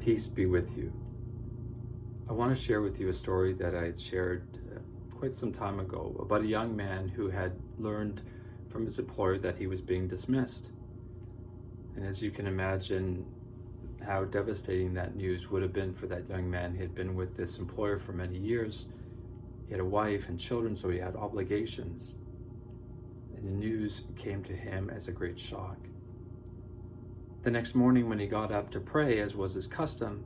Peace be with you. I want to share with you a story that I had shared quite some time ago about a young man who had learned from his employer that he was being dismissed. And as you can imagine how devastating that news would have been for that young man. He had been with this employer for many years. He had a wife and children, so he had obligations. And the news came to him as a great shock. The next morning when he got up to pray, as was his custom,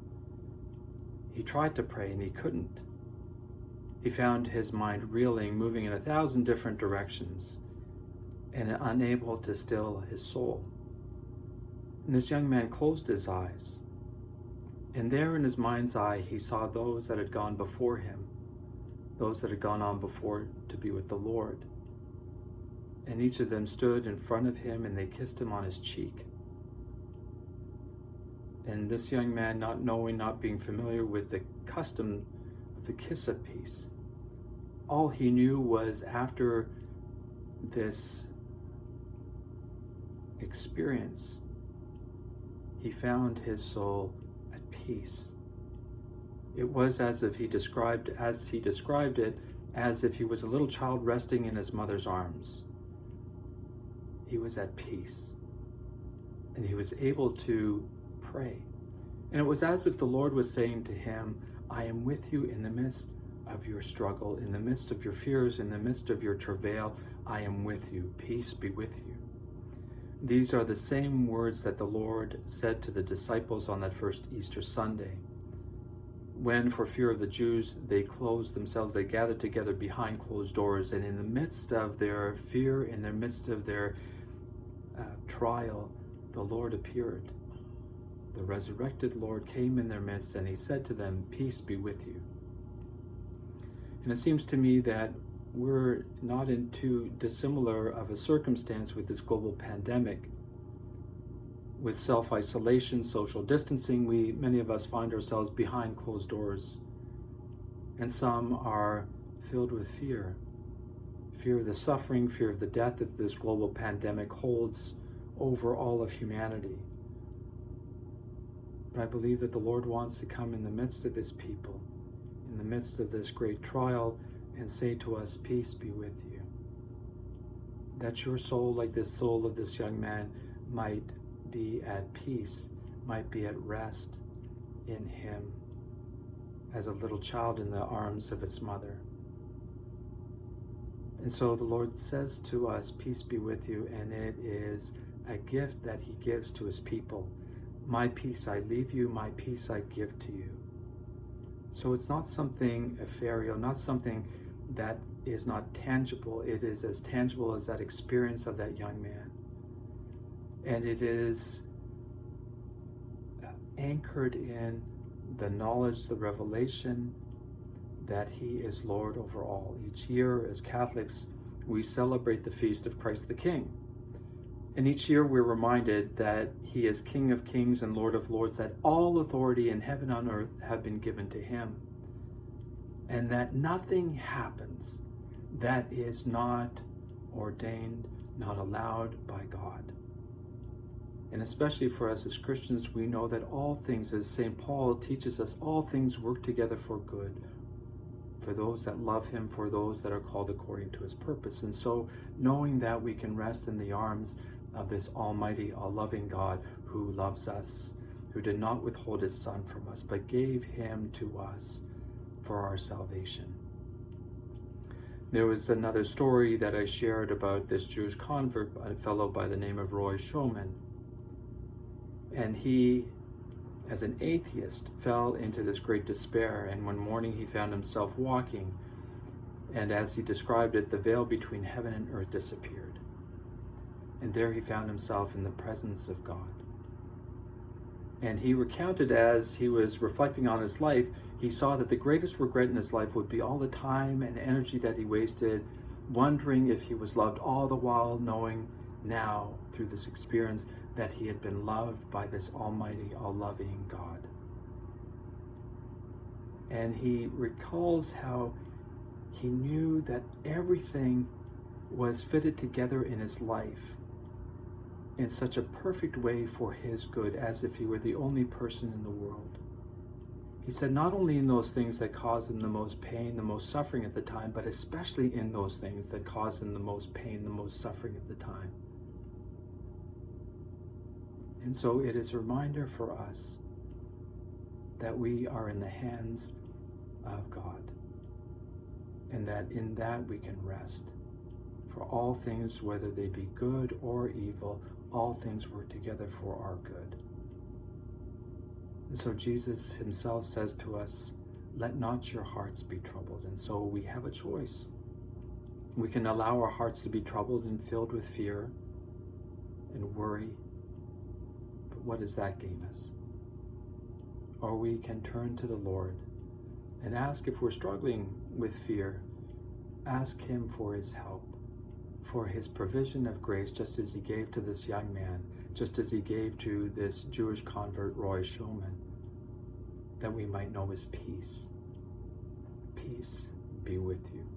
he tried to pray and he couldn't. He found his mind reeling, moving in 1,000 different directions, and unable to still his soul. And this young man closed his eyes, and there in his mind's eye he saw those that had gone before him, those that had gone on before to be with the Lord. And each of them stood in front of him and they kissed him on his cheek. And this young man, not knowing, not being familiar with the custom of the kiss of peace, all he knew was after this experience, he found his soul at peace. It was as if he described it, as if he was a little child resting in his mother's arms. He was at peace, and he was able to pray. And it was as if the Lord was saying to him, I am with you in the midst of your struggle, in the midst of your fears, in the midst of your travail. I am with you. Peace be with you. These are the same words that the Lord said to the disciples on that first Easter Sunday, when for fear of the Jews, they closed themselves, they gathered together behind closed doors, and in the midst of their fear, in the midst of their trial, the Lord appeared. The resurrected Lord came in their midst, and he said to them, peace be with you. And it seems to me that we're not in too dissimilar of a circumstance with this global pandemic. With self-isolation, social distancing, many of us find ourselves behind closed doors. And some are filled with fear. Fear of the suffering, fear of the death that this global pandemic holds over all of humanity. But I believe that the Lord wants to come in the midst of his people, in the midst of this great trial, and say to us, peace be with you. That your soul, like this soul of this young man, might be at peace, might be at rest in him as a little child in the arms of its mother. And so the Lord says to us, peace be with you, and it is a gift that he gives to his people. My peace I leave you, my peace I give to you. So it's not something ethereal, not something that is not tangible. It is as tangible as that experience of that young man. And it is anchored in the knowledge, the revelation that he is Lord over all. Each year as Catholics, we celebrate the feast of Christ the King. And each year we're reminded that he is King of Kings and Lord of Lords, that all authority in heaven and on earth have been given to him. And that nothing happens that is not ordained, not allowed by God. And especially for us as Christians, we know that all things, as St. Paul teaches us, all things work together for good, for those that love him, for those that are called according to his purpose. And so knowing that, we can rest in the arms of this almighty, all-loving God who loves us, who did not withhold his Son from us, but gave him to us for our salvation. There was another story that I shared about this Jewish convert, a fellow by the name of Roy Schoeman. And he, as an atheist, fell into this great despair, and one morning he found himself walking, and as he described it, the veil between heaven and earth disappeared. And there he found himself in the presence of God. And he recounted, as he was reflecting on his life, he saw that the greatest regret in his life would be all the time and energy that he wasted wondering if he was loved, all the while knowing now through this experience that he had been loved by this almighty, all-loving God. And he recalls how he knew that everything was fitted together in his life in such a perfect way for his good, as if he were the only person in the world. He said not only in those things that cause him the most pain, the most suffering at the time, but especially in those things that cause him the most pain, the most suffering at the time. And so it is a reminder for us that we are in the hands of God, and that in that we can rest. For all things, whether they be good or evil, all things work together for our good. And so Jesus himself says to us, let not your hearts be troubled. And so we have a choice. We can allow our hearts to be troubled and filled with fear and worry. But what does that gain us? Or we can turn to the Lord and ask, if we're struggling with fear, ask him for his help, for his provision of grace, just as he gave to this young man, just as he gave to this Jewish convert, Roy Shulman, that we might know his peace. Peace be with you.